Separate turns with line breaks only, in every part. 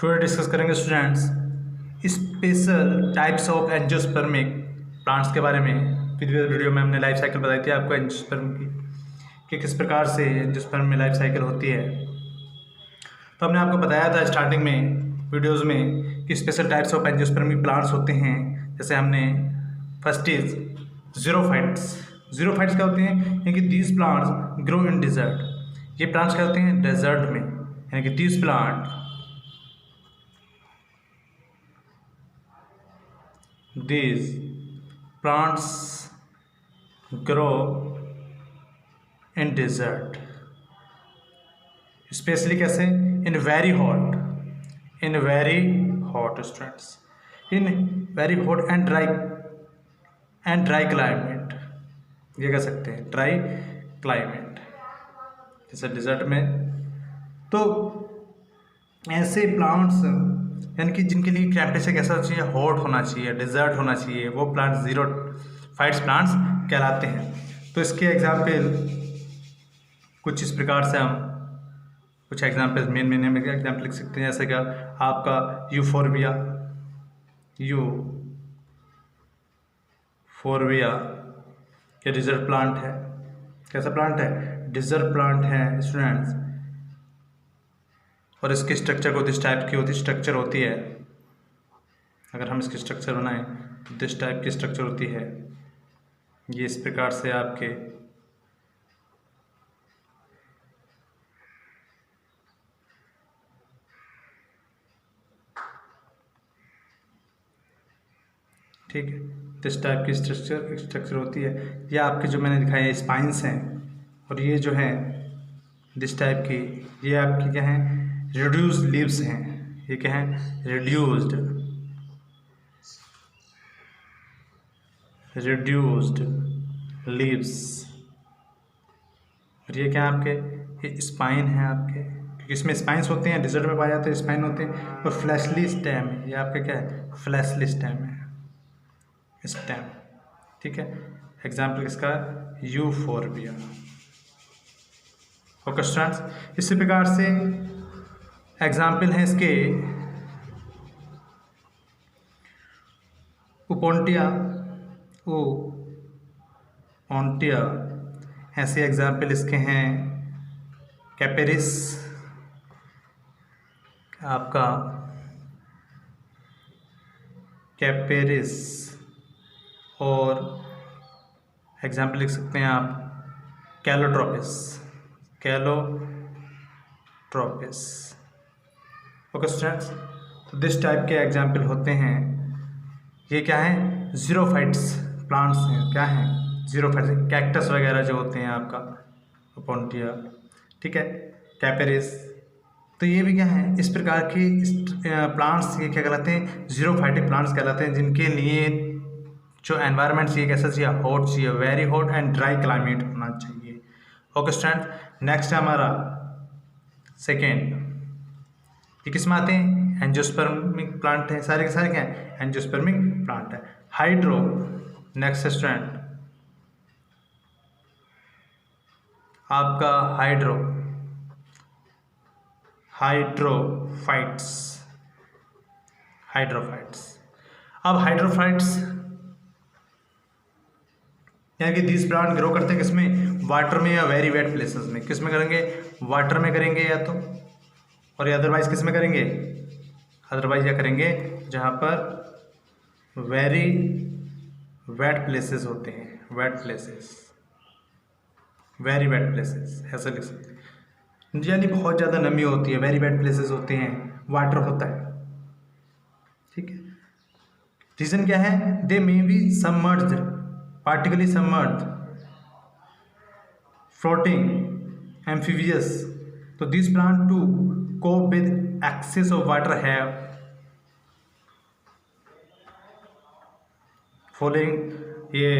Today discuss करेंगे students special types of angiospermic plants के बारे में। प्रीवियस वीडियो में हमने लाइफ साइकिल बताई थी आपको एंजियोस्पर्म की कि किस प्रकार से एंजियोस्पर्म में लाइफ साइकिल होती है। तो हमने आपको बताया था स्टार्टिंग में वीडियोस में कि special types of angiospermic plants होते हैं। जैसे हमने फर्स्ट इज जीरोफाइट्स। जीरोफाइट्स क्या होते हैं? यानी कि these plants grow in desert. ये प्लांट्स क्या होते हैं? डेजर्ट में। यानी कि these plant these plants grow in desert, especially कैसे? in very hot students, in very hot and dry climate। ये कह सकते हैं ड्राई क्लाइमेट जैसे डिजर्ट में। तो ऐसे प्लांट्स यानी कि जिनके लिए टेम्परेचर कैसा चाहिए? हॉट होना चाहिए, डिजर्ट होना चाहिए, वो प्लांट्स जीरोफाइट्स प्लांट्स कहलाते हैं। तो इसके एग्जाम्पल कुछ इस प्रकार से हम कुछ एग्जाम्पल मेन एग्जाम्पल लिख सकते हैं। जैसे कि आपका यूफोरबिया ये डिजर्ट प्लांट है। कैसा प्लांट है? डिजर्ट प्लांट है स्टूडेंट्स। और इसकी स्ट्रक्चर को दिस टाइप की स्ट्रक्चर होती है। अगर हम इसकी स्ट्रक्चर बनाएं तो दिस टाइप की स्ट्रक्चर होती है। ये इस प्रकार से आपके ठीक है, दिस टाइप की स्ट्रक्चर होती है। ये आपके जो मैंने दिखाए स्पाइंस हैं, और ये जो है दिस टाइप की, ये आपकी क्या है? रिड्यूस्ड लीव्स हैं। ये क्या है? Reduced leaves. और ये क्या है आपके? ये स्पाइन है आपके, क्योंकि इसमें स्पाइंस होते हैं, डिजर्ट में पाए जाते हैं, स्पाइन होते हैं। और फ्लैशली स्टेम है। ये आपका क्या है? फ्लैशली स्टेम है, स्टेम। ठीक है, एग्जाम्पल किसका? यूफोरबिया। ओके स्टूडेंट्स, इसी प्रकार से एग्जाम्पल हैं इसके ओपोन्टिया। ऐसे एग्जाम्पल इसके हैं कैपेरिस आपका, कैपेरिस। और एग्जाम्पल लिख सकते हैं आप कैलोट्रोपिस। ओके स्टूडेंट्स, तो दिस टाइप के एग्जाम्पल होते हैं। ये क्या है? जीरोफाइट्स प्लांट्स हैं। क्या हैं? जीरोफाइट्स। कैक्टस वगैरह जो होते हैं आपका, ओपोन्टिया, ठीक है, कैपेरिस। तो ये भी क्या है? इस प्रकार के प्लांट्स ये क्या कहलाते हैं? जीरोफाइटिक प्लांट्स कहलाते हैं, जिनके लिए जो एनवायरनमेंट चाहिए कैसा चाहिए? हॉट चाहिए, very hot and dry climate होना चाहिए। ओके स्टूडेंट, नेक्स्ट है हमारा सेकेंड। ये किस में आते हैं? एंजियोस्पर्मिक प्लांट है। सारे के सारे क्या है? एंजियोस्पर्मिक प्लांट है। हाइड्रो, नेक्स्ट स्टूडेंट आपका हाइड्रोफाइट्स। अब हाइड्रोफाइट्स यानी कि दिस प्लांट ग्रो करते हैं किसमें? वाटर में या वेरी वेट प्लेसेस में। किस में करेंगे? वाटर में करेंगे या तो, और अदरवाइज किस में करेंगे? अदरवाइज या करेंगे जहाँ पर वेरी वेट प्लेसेस होते हैं। वेरी वेट प्लेसेस ऐसा लिख सकते हैं, यानी बहुत ज़्यादा नमी होती है। वेरी वेट प्लेसेस होते हैं, वाटर होता है। ठीक है, रीजन क्या है? They may be submerged, partially submerged, floating, amphibious. तो this plant to cope with excess of water have following ये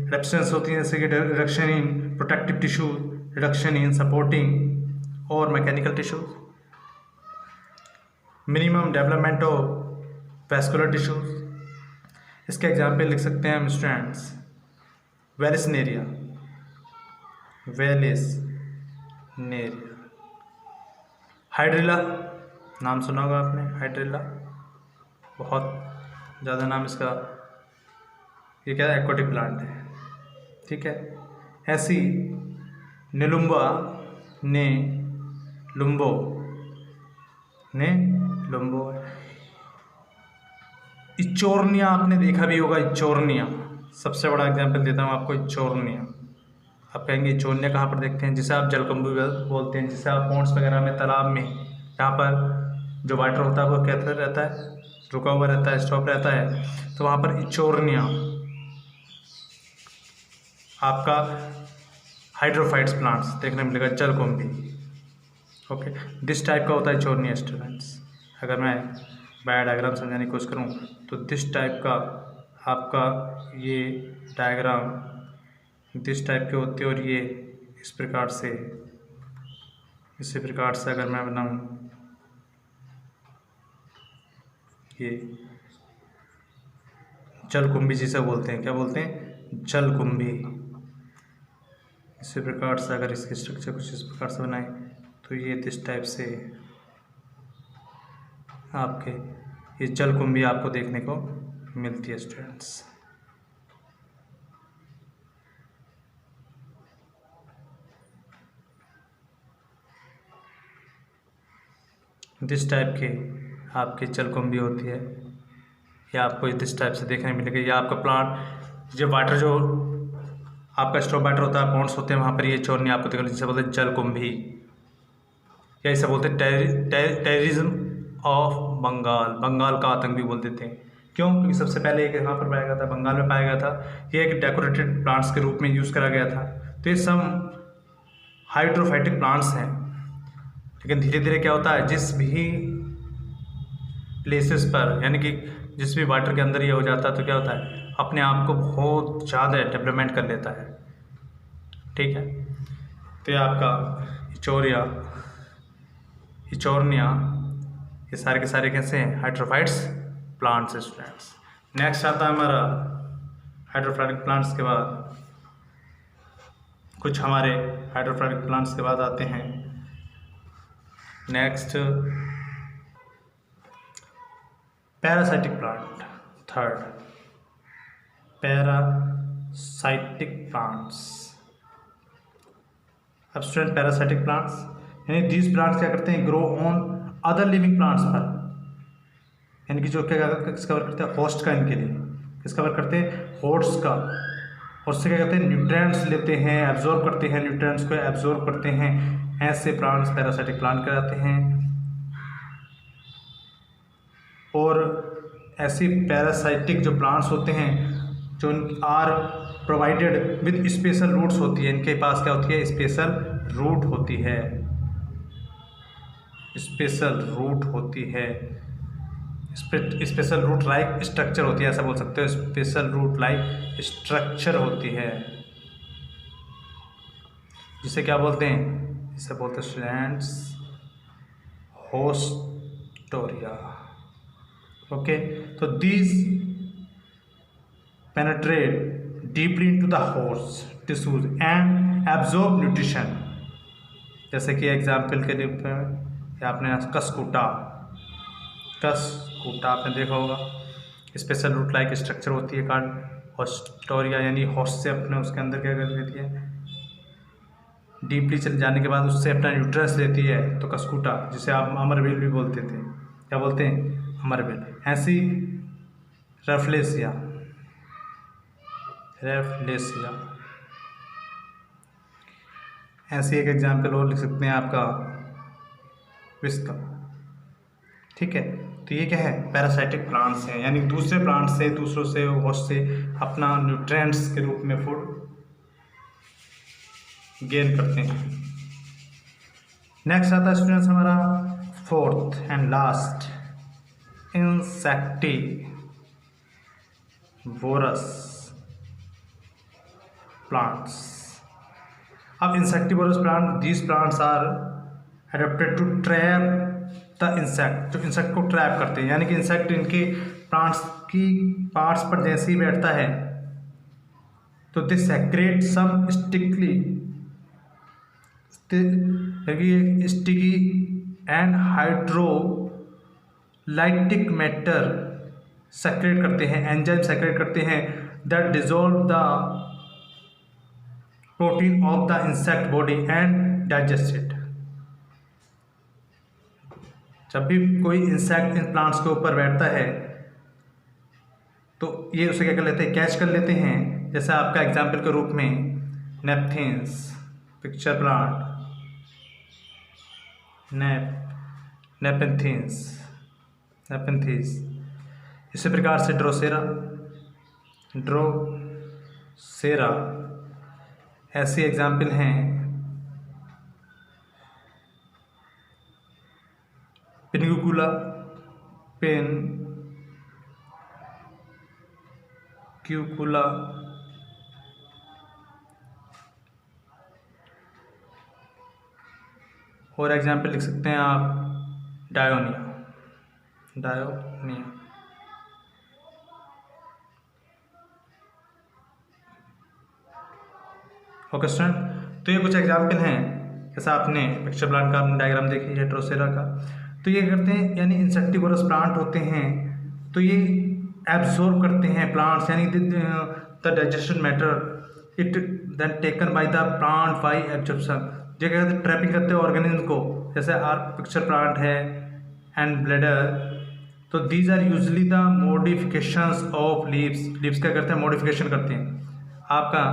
रिडक्शंस होती हैं, जैसे कि reduction in protective tissue, reduction in supporting और mechanical tissues, minimum development of vascular tissues. इसके example लिख सकते हैं हम स्टूडेंट्स, वेलिसनेरिया, हाइड्रिला, नाम सुना होगा आपने, हाइड्रिल्ला, बहुत ज़्यादा नाम इसका। ये क्या है, एक्वाटिक प्लांट है, ठीक है। ऐसी निलुम्बा ने लुम्बो ने लुम्बो, इचोर्निया आपने देखा भी होगा, इचोर्निया सबसे बड़ा एग्जांपल देता हूँ आपको, इचोर्निया। आप कहेंगे इचोर्निया कहाँ पर देखते हैं, जिसे आप जलकुंभी बोलते हैं, जिसे आप पॉन्ड्स वगैरह में, तालाब में, जहाँ पर जो वाटर होता है वो कैसा रहता है, रुका हुआ रहता है, स्टॉप रहता है, तो वहाँ पर इचोर्निया आपका हाइड्रोफाइट्स प्लांट्स देखने मिलेगा, जलकुंभी। ओके, दिस टाइप का होता है इचोर्निया स्टूडेंट्स। अगर मैं बायो डायग्राम समझाने की कोशिश करूँ तो दिस टाइप का आपका ये डायग्राम दिस टाइप के होते हैं, और ये इस प्रकार से, इसी प्रकार से अगर मैं बनाऊँ, ये जलकुंभी जिसे बोलते हैं, क्या बोलते हैं, जलकुंभी। इसी प्रकार से अगर इसकी स्ट्रक्चर कुछ इस प्रकार से बनाए तो ये इस टाइप से आपके ये जलकुंभी आपको देखने को मिलती है स्टूडेंट्स। दिस टाइप के आपकी जलकुंभी होती है, या आपको इस टाइप से देखने मिलेगा। या आपका प्लांट जो वाटर, जो आपका स्टॉप वाटर होता है, पॉन्ड्स होते हैं, वहाँ पर ये चोरनी आपको देखने, जिसे बोलते हैं जलकुंभी, या इसे बोलते हैं टेररिज्म ऑफ बंगाल, बंगाल का आतंक भी बोल देते हैं। क्यों? क्योंकि सबसे पहले एक यहाँ पर पाया गया था, बंगाल में पाया गया था। ये एक डेकोरेटेड प्लांट्स के रूप में यूज़ करा गया था। तो ये सब हाइड्रोफाइटिक प्लांट्स हैं, लेकिन धीरे धीरे क्या होता है, जिस भी प्लेसेस पर, यानी कि जिस भी वाटर के अंदर ये हो जाता है, तो क्या होता है, अपने आप को बहुत ज़्यादा डेवलपमेंट कर लेता है, ठीक है। तो ये आपका इचोर्निया, ये सारे के सारे कैसे हैं, हाइड्रोफाइट्स प्लांट्स स्टूडेंट्स। नेक्स्ट आता है हमारा हाइड्रोफाइटिक प्लांट्स के बाद, कुछ हमारे हाइड्रोफाइटिक प्लांट्स के बाद आते हैं next parasitic plant. Third, parasitic plants. अब स्टूडेंट पैरासाइटिक प्लांट्स यानी दीज प्लांट्स क्या करते हैं, grow on other living plants पर, यानी कि जो क्या कवर करते हैं, होस्ट का, इनके लिए किस कवर करते हैं, होस्ट का। और उससे क्या करते हैं, न्यूट्रिएंट्स लेते हैं, एब्जॉर्ब करते हैं, न्यूट्रिएंट्स को एब्जॉर्ब करते हैं। ऐसे प्लांट्स पैरासाइटिक प्लांट कहलाते हैं। और ऐसी पैरासाइटिक जो प्लांट्स होते हैं, जो are provided with special roots होती है, इनके पास क्या होती है, स्पेशल रूट होती है, स्पेशल रूट होती है, स्पेशल रूट लाइक स्ट्रक्चर होती है, ऐसा बोल सकते हो, स्पेशल रूट लाइक स्ट्रक्चर होती है, जिसे क्या बोलते हैं, इसे बोलते हैं स्टूडेंट्स होस्टोरिया। ओके, तो these penetrate deeply into the host tissues and absorb nutrition. जैसे कि एग्जाम्पल के लिए आपने कसकूटा आपने देखा होगा, स्पेशल रूट लाइक स्ट्रक्चर होती है कार्ड। होस्टोरिया यानी होस्ट से अपने उसके अंदर क्या कर देती है, डीपली चले जाने के बाद उससे अपना न्यूट्रिएंट्स लेती है, तो कसकूटा, जिसे आप अमरबेल भी बोलते थे, क्या बोलते हैं, अमरबेल। ऐसी रेफ्लेसिया ऐसी एक एग्जाम्पल और लिख सकते हैं आपका विस्का, ठीक है। तो ये क्या है, पैरासाइटिक प्लांट्स हैं, यानी दूसरे प्लांट से, दूसरों से, होस्ट से अपना न्यूट्रिएंट्स के रूप में फूड गेन करते हैं। नेक्स्ट आता है स्टूडेंट्स हमारा fourth and last, insectivorous plants. अब insectivorous plant, these plants are adapted to trap the insect, जो इंसेक्ट को ट्रैप करते हैं, यानी कि इंसेक्ट इनके प्लांट्स की पार्ट्स पर जैसे ही बैठता है तो they secrete some sticky and hydrolytic matter secrete करते हैं, एंजाइम सेक्रेट करते हैं that dissolve the protein of the insect body and digest it. जब भी कोई इंसेक्ट इन प्लांट्स के ऊपर बैठता है तो ये उसे क्या कर लेते हैं, कैच कर लेते हैं। जैसे आपका एग्जाम्पल के रूप में नेपथिन्स, पिक्चर प्लांट, नेपेंथीस। इसी प्रकार से ड्रोसेरा ऐसे एग्जाम्पल हैं। पिनक्यूकुला, और एग्जाम्पल लिख सकते हैं आप डायोनिया। ओके स्टूडेंट, तो ये कुछ एग्जाम्पल हैं। जैसा आपने पिक्चर प्लांट का डायग्राम देखी है ड्रोसेरा का, तो ये करते हैं यानी इंसेक्टिवोरस प्लांट होते हैं, तो ये एब्जॉर्ब करते हैं प्लांट्स यानी the digestion matter it then taken by the plant by absorption. जो क्या कहते हैं, ट्रैपिंग करते हैं ऑर्गेनिज्म को। जैसे आर पिक्चर प्लांट है एंड ब्लेडर, तो these are usually the modifications of leaves क्या करते हैं, मॉडिफिकेशन करते हैं। आपका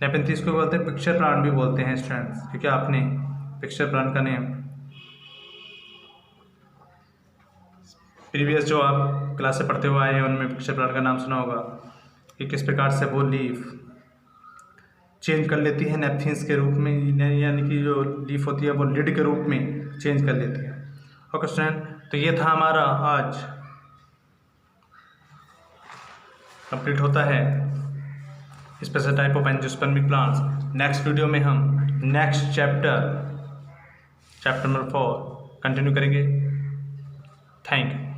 नेपेंथीस को बोलते हैं पिक्चर प्लांट भी बोलते हैं स्टूडेंट्स, क्योंकि आपने पिक्चर प्लांट का नेम प्रीवियस जो आप क्लास से पढ़ते हुए आए हैं उनमें पिक्चर प्लांट का नाम सुना होगा कि किस प्रकार से वो लीफ चेंज कर लेती है नेपथिन्स के रूप में, यानी कि जो लीफ होती है वो लिड के रूप में चेंज कर लेती है। ओके स्टूडेंट, तो ये था हमारा आज कंप्लीट होता है special type of angiospermic plants. Next video में हम नेक्स्ट चैप्टर नंबर 4 कंटिन्यू करेंगे। Thank you.